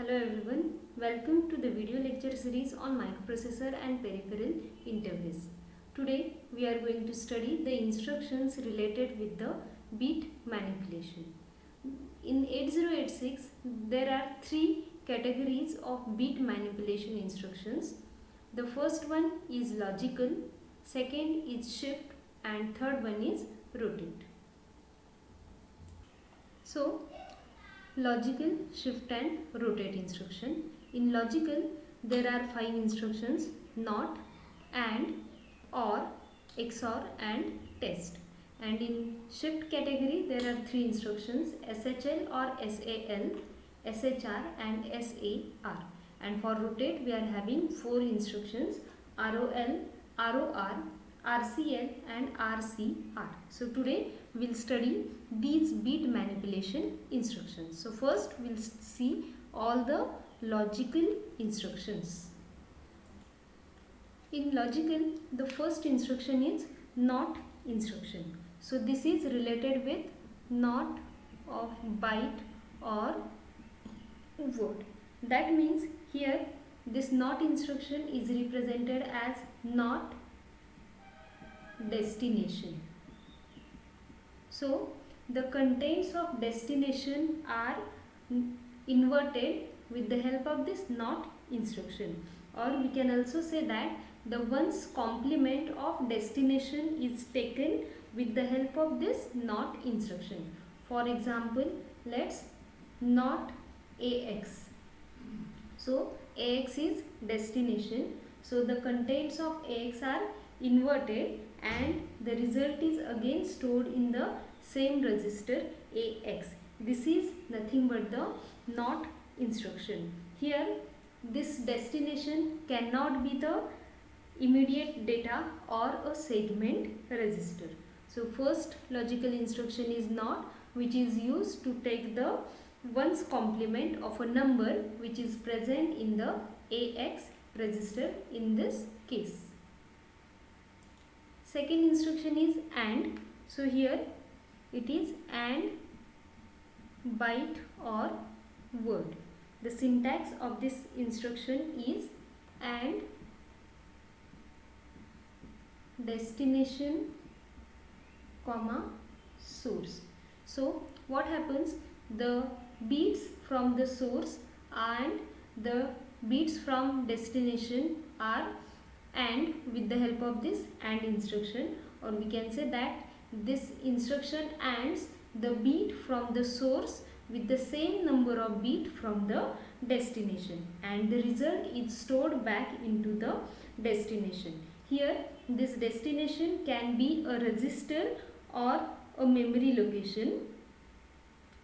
Hello everyone, welcome to the video lecture series on microprocessor and peripheral interface. Today we are going to study the instructions related with the bit manipulation. In 8086 there are three categories of bit manipulation instructions. The first one is logical, second is shift and third one is rotate. So logical, shift and rotate instruction. In logical there are 5 instructions: not, and, or, XOR and test. And in shift category there are 3 instructions: SHL or SAL, SHR and SAR. And for rotate we are having 4 instructions: ROL, ROR, RCL and RCR. So today we will study these bit manipulation instructions. So first we will see all the logical instructions. In logical, the first instruction is not instruction. So this is related with not of byte or word. That means here this not instruction is represented as not destination. So the contents of destination are inverted with the help of this not instruction, or we can also say that the ones complement of destination is taken with the help of this not instruction. For example, let's not AX. So AX is destination, so the contents of AX are inverted and the result is again stored in the same register AX. This is nothing but the not instruction. Here this destination cannot be the immediate data or a segment register. So first logical instruction is not, which is used to take the ones complement of a number which is present in the AX register in this case. Second instruction is AND. So here it is AND byte or word. The syntax of this instruction is AND destination comma source. So what happens, the bits from the source and the bits from destination are AND with the help of this AND instruction, or we can say that this instruction ANDs the bit from the source with the same number of bit from the destination, and the result is stored back into the destination. Here this destination can be a register or a memory location,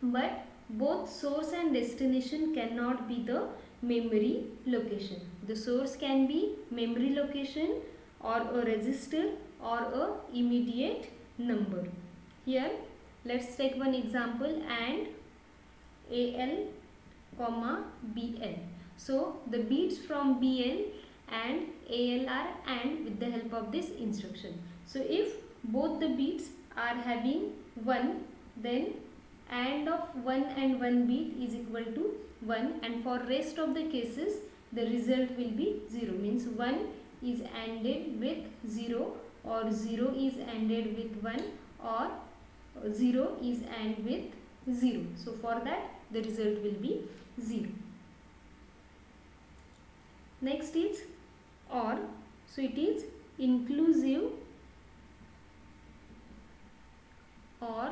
but both source and destination cannot be the memory location. The source can be memory location or a register or a immediate number. Here let's take one example, and AL comma BL. So the bits from BL and AL are AND with the help of this instruction. So if both the bits are having 1, then AND of 1 and 1 bit is equal to 1, and for rest of the cases the result will be 0, means 1 is ANDed with 0, or 0 is ANDed with 1, or 0 is AND with 0. So for that the result will be 0. Next is OR. So it is inclusive or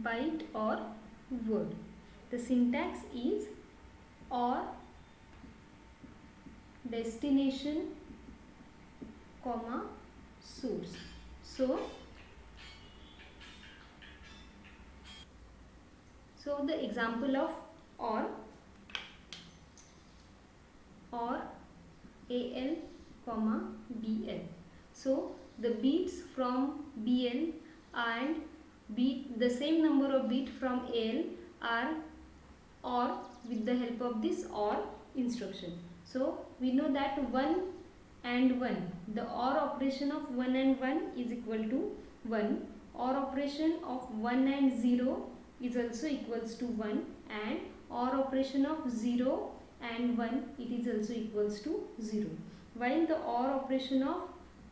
byte or word. The syntax is OR destination comma source. So the example of OR AL comma BL. So the bits from BL and the same number of bits from AL are OR with the help of this OR instruction. So we know that 1 and 1, the OR operation of 1 and 1 is equal to 1. OR operation of 1 and 0 is also equals to 1, and OR operation of 0 and 1, it is also equals to 0, while the OR operation of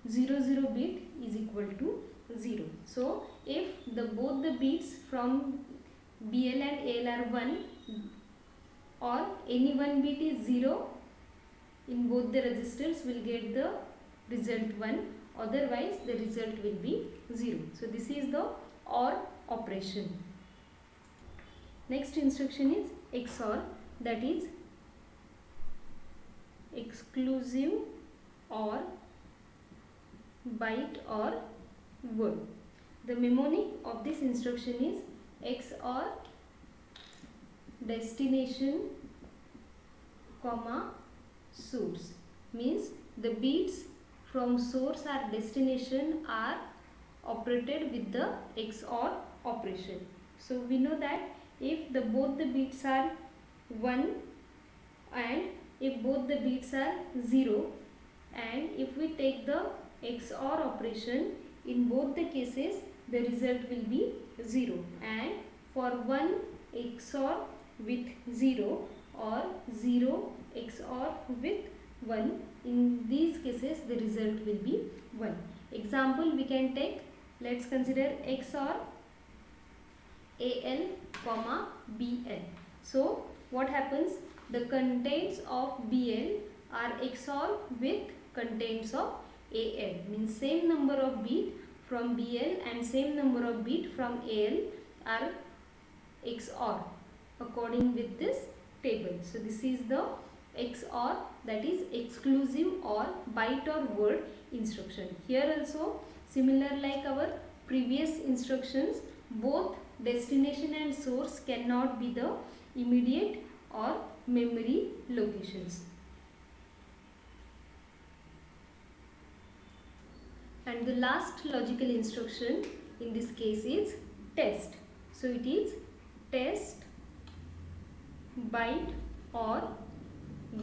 00 bit is equal to 0. So if both the bits from BL and AL are 1 or any one bit is 0 in both the registers, will get the result 1, otherwise the result will be 0. So this is the OR operation. Next instruction is XOR, that is exclusive OR byte or word. The mnemonic of this instruction is XOR destination comma source, means the bits from source or destination are operated with the XOR operation. So we know that if both the bits are 1 and if both the bits are 0, and if we take the XOR operation, in both the cases the result will be 0, and for 1 XOR with 0 or 0 XOR with 1, in these cases the result will be 1. Example we can take, let's consider XOR AL comma BL. So what happens, the contents of BL are XOR with contents of AL, means same number of bit from BL and same number of bit from AL are XOR according with this table. So this is the XOR, that is exclusive or byte or word instruction. Here also similar like our previous instructions, both destination and source cannot be the immediate or memory locations. And the last logical instruction in this case is test. So it is test byte or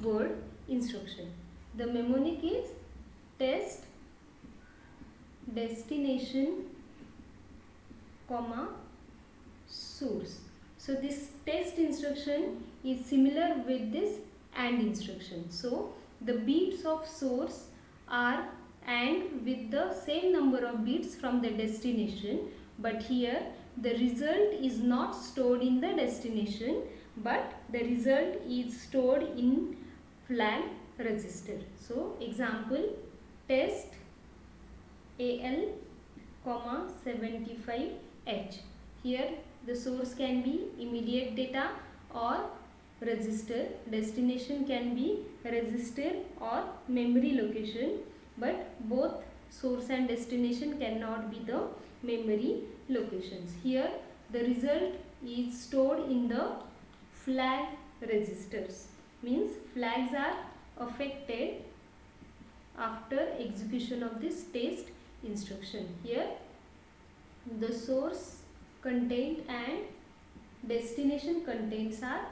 word instruction. The mnemonic is test destination comma source. So this test instruction is similar with this AND instruction. So the bits of source are AND with the same number of bits from the destination, but here the result is not stored in the destination, but the result is stored in flag register. So example, test AL comma 75H. Here the source can be immediate data or register, destination can be register or memory location, but both source and destination cannot be the memory locations. Here the result is stored in the flag registers, means flags are affected after execution of this test instruction. Here the source content and destination contents are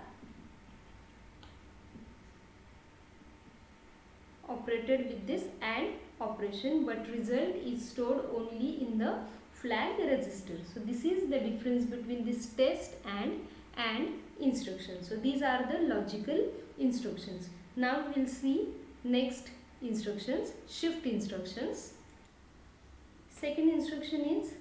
operated with this AND operation, but result is stored only in the flag register. So this is the difference between this test and AND instruction. So these are the logical instructions. Now we will see next instructions, shift instructions. Second instruction is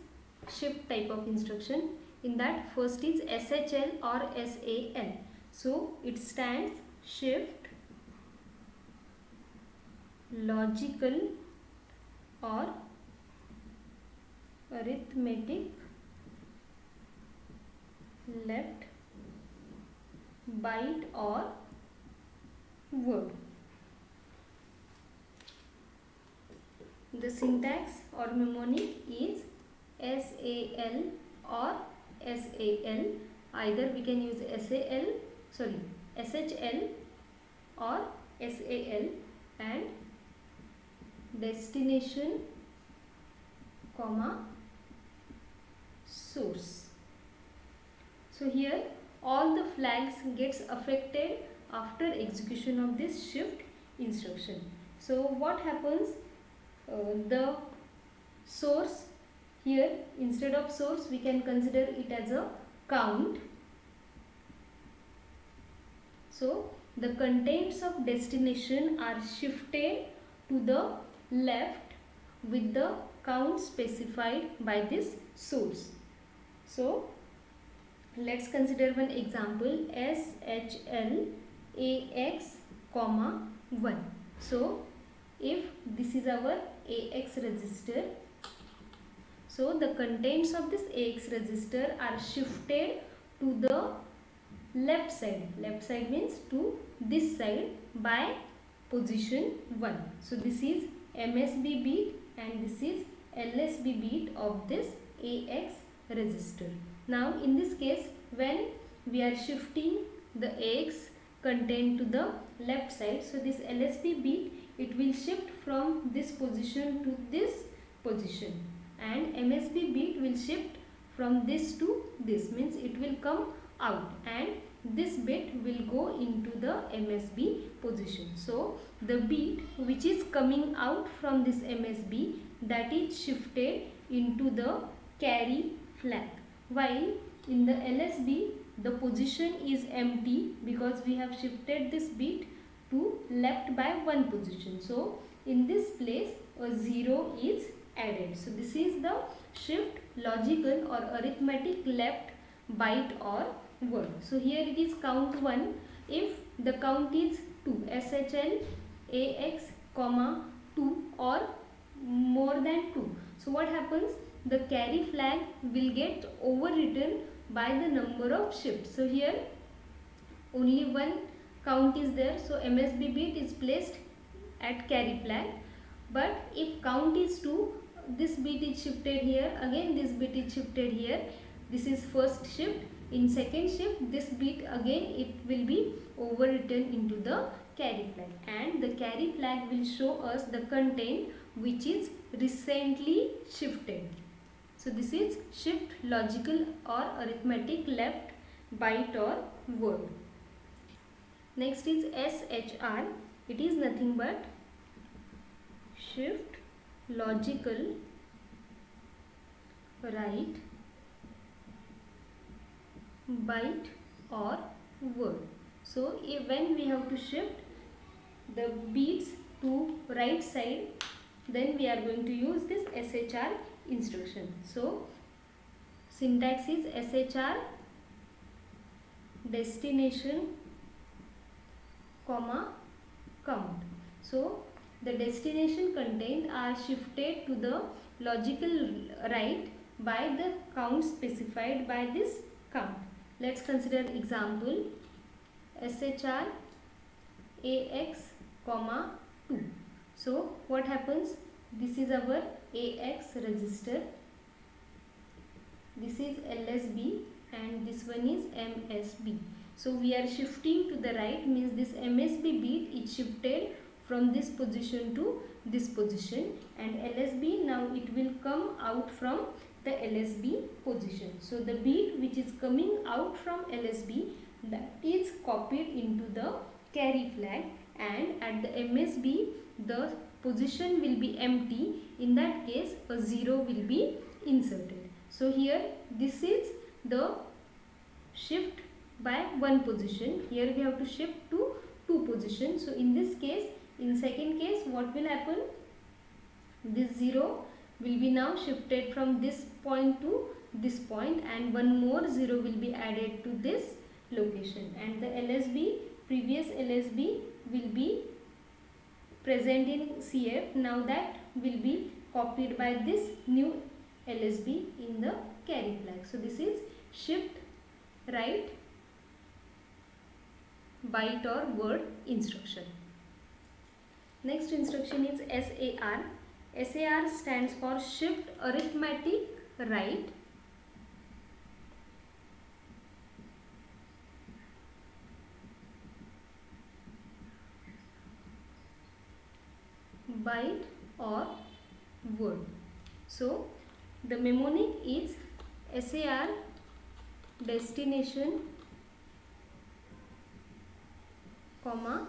shift type of instruction. In that, first is SHL or SAL. So it stands shift logical or arithmetic left byte or word. The syntax or mnemonic is SAL or SAL. Either we can use SHL or SAL, and destination comma source. So here all the flags gets affected after execution of this shift instruction. So what happens, the source, here instead of source we can consider it as a count. So the contents of destination are shifted to the left with the count specified by this source. So let's consider one example, SHL AX comma 1. So if this is our AX register, so the contents of this AX register are shifted to the left side. Left side means to this side by position 1. So this is MSB beat and this is LSB beat of this AX register. Now in this case, when we are shifting the AX content to the left side, so this LSB beat, it will shift from this position to this position, and MSB beat will shift from this to this, means it will come out and this bit will go into the MSB position. So the beat which is coming out from this MSB, that is shifted into the carry flag, while in the LSB the position is empty because we have shifted this beat to left by one position. So in this place a 0 is added. So this is the shift logical or arithmetic left byte or word. So here it is count 1. If the count is 2, SHL AX comma 2 or more than 2, so what happens, the carry flag will get overwritten by the number of shifts. So here only one count is there, so MSB bit is placed at carry flag. But if count is 2, this bit is shifted here, again this bit is shifted here. This is first shift. In second shift, this bit again it will be overwritten into the carry flag, and the carry flag will show us the content which is recently shifted. So this is shift logical or arithmetic left byte or word. Next is SHR. It is nothing but shift logical right byte or word. So when we have to shift the beats to right side, then we are going to use this SHR instruction. So syntax is SHR destination comma count. So the destination content are shifted to the logical right by the count specified by this count. Let's consider example, SHR AX comma 2. So what happens, this is our AX register, this is LSB and this one is MSB. So we are shifting to the right, means this MSB beat is shifted from this position to this position, and LSB now it will come out from the LSB position. So the beat which is coming out from LSB, that is copied into the carry flag, and at the MSB the position will be empty. In that case a 0 will be inserted. So here this is the shift by one position. Here we have to shift to two positions. So in this case, in second case, what will happen? This 0 will be now shifted from this point to this point, and one more 0 will be added to this location, and the LSB, previous LSB will be present in CF. Now that will be copied by this new LSB in the carry flag. So this is shift right byte or word instruction. Next instruction is SAR. SAR stands for shift arithmetic right byte or word. So the mnemonic is SAR destination comma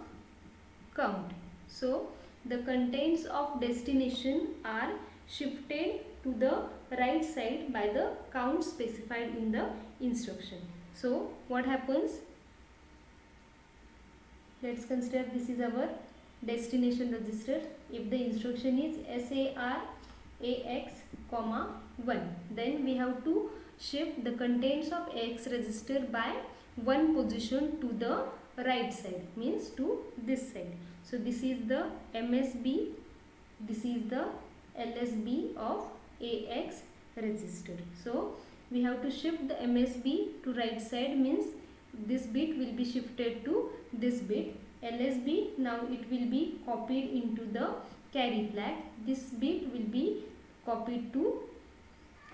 count. So the contents of destination are shifted to the right side by the count specified in the instruction. So what happens? let's consider this is our destination register. If the instruction is SAR AX, 1, then we have to shift the contents of AX register by one position to the right side, means to this side. So this is the MSB, this is the LSB of AX register. So we have to shift the MSB to right side, means this bit will be shifted to this bit. LSB, now it will be copied into the carry flag. This bit will be copied to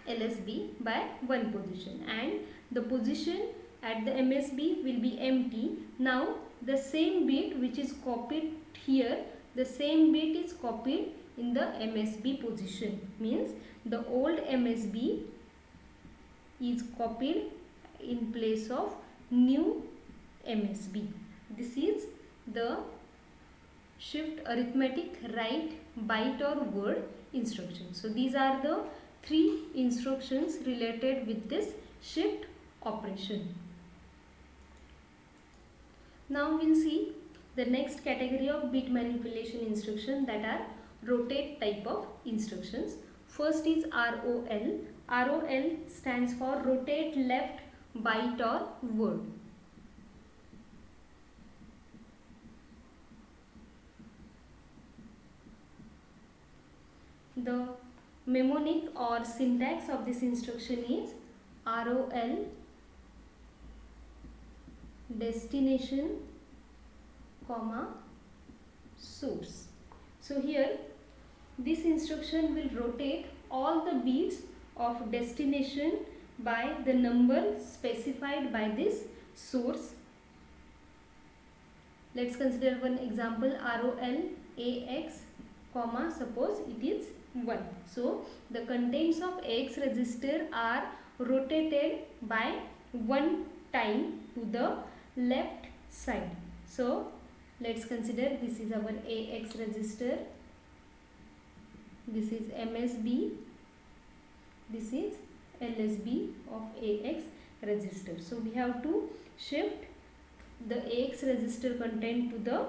LSB by one position, and the position at the MSB will be empty. Now the same bit which is copied here, the same bit is copied in the MSB position, means the old MSB is copied in place of new MSB. This is the shift arithmetic right byte or word instruction. So these are the 3 instructions related with this shift operation. Now we'll see the next category of bit manipulation instruction, that are rotate type of instructions. First is ROL. ROL stands for rotate left byte or word. The mnemonic or syntax of this instruction is ROL destination, source. So here this instruction will rotate all the bits of destination by the number specified by this source. Let's consider one example, ROL AX, suppose it is 1. So the contents of AX register are rotated by one time to the left side. So let's consider this is our AX register, this is MSB, this is LSB of AX register. So we have to shift the AX register content to the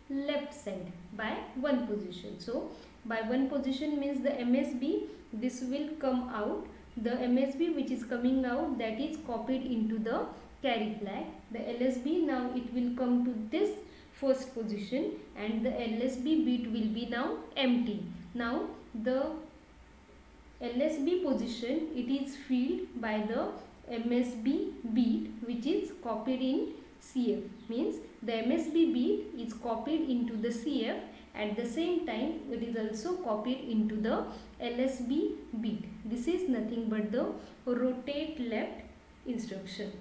left side by one position. So by one position means the MSB, this will come out. The MSB which is coming out, that is copied into the carry flag. The LSB, now it will come to this first position, and the LSB bit will be now empty. Now the LSB position, it is filled by the MSB bit which is copied in CF, means the MSB bit is copied into the CF. At the same time it is also copied into the LSB bit. This is nothing but the rotate left instruction.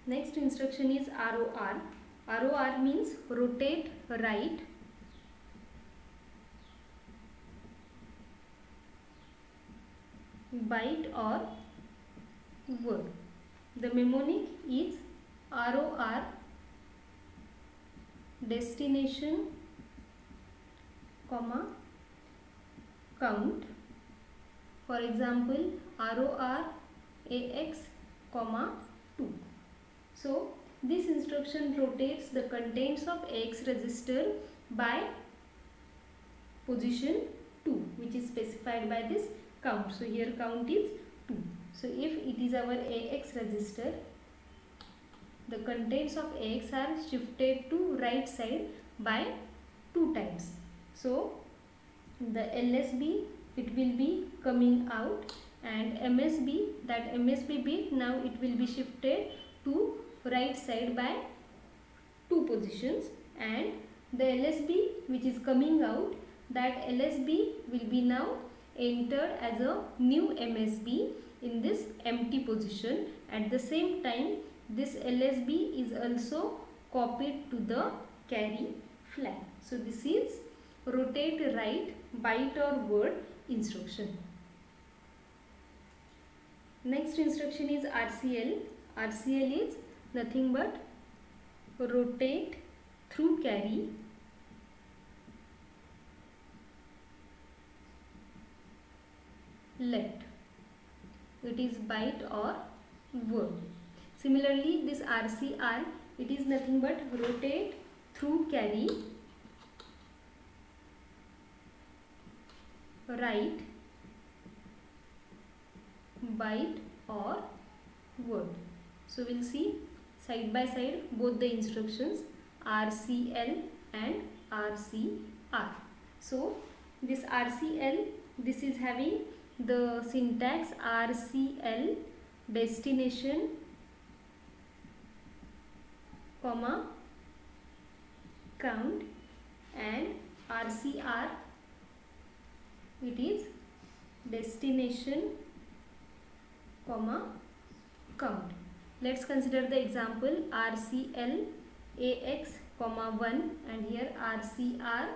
Next instruction is ROR. ROR means rotate right byte or word. The mnemonic is ROR destination, count. For example, ROR AX, 2. So this instruction rotates the contents of AX register by position 2, which is specified by this count. So here count is 2. So if it is our AX register, the contents of AX are shifted to right side by 2 times. So the LSB, it will be coming out, and MSB, that MSB bit, now it will be shifted to right side by 2 positions, and the LSB which is coming out, that LSB will be now entered as a new MSB in this empty position. At the same time this LSB is also copied to the carry flag. So this is rotate right byte or word instruction. Next instruction is RCL. RCL is nothing but rotate through carry left. It is byte or word. Similarly, this RCR, it is nothing but rotate through carry, write, byte or word. So we'll see side by side both the instructions RCL and RCR. So this RCL, this is having the syntax RCL destination, comma, count, and RCR, it is destination, comma, count. Let's consider the example RCL AX, comma 1 and here RCR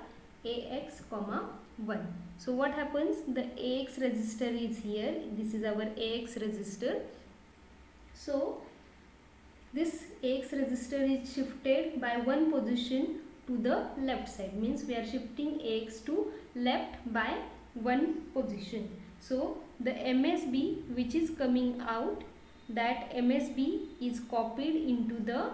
AX, comma 1. So what happens? The AX register is here. This is our AX register. So this AX register is shifted by one position to the left side. Means we are shifting AX to left by one position. So the MSB which is coming out, that MSB is copied into the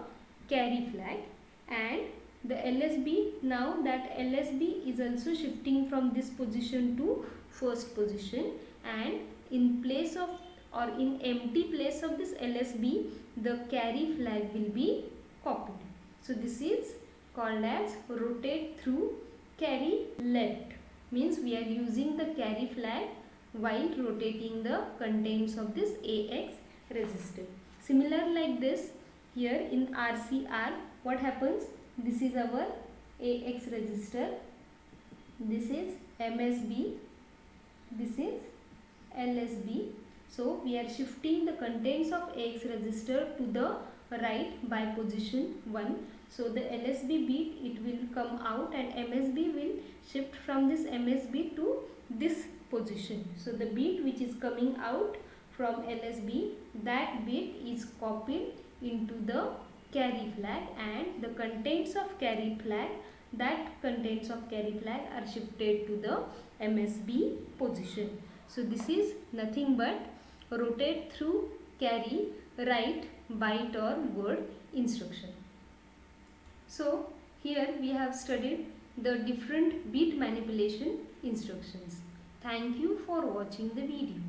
carry flag, and the LSB, now that LSB is also shifting from this position to first position, and in place of or in empty place of this LSB, the carry flag will be copied. So this is called as rotate through carry left. Means we are using the carry flag while rotating the contents of this AX register. Similar like this, here in RCR, what happens? This is our AX register, this is MSB, this is LSB. So we are shifting the contents of AX register to the right by position 1. So the LSB bit, it will come out and MSB will shift from this MSB to this position. So the bit which is coming out from LSB, that bit is copied into the carry flag, and the contents of carry flag, that contents of carry flag are shifted to the MSB position. So this is nothing but rotate through carry, write, byte or word instruction. So here we have studied the different bit manipulation instructions. Thank you for watching the video.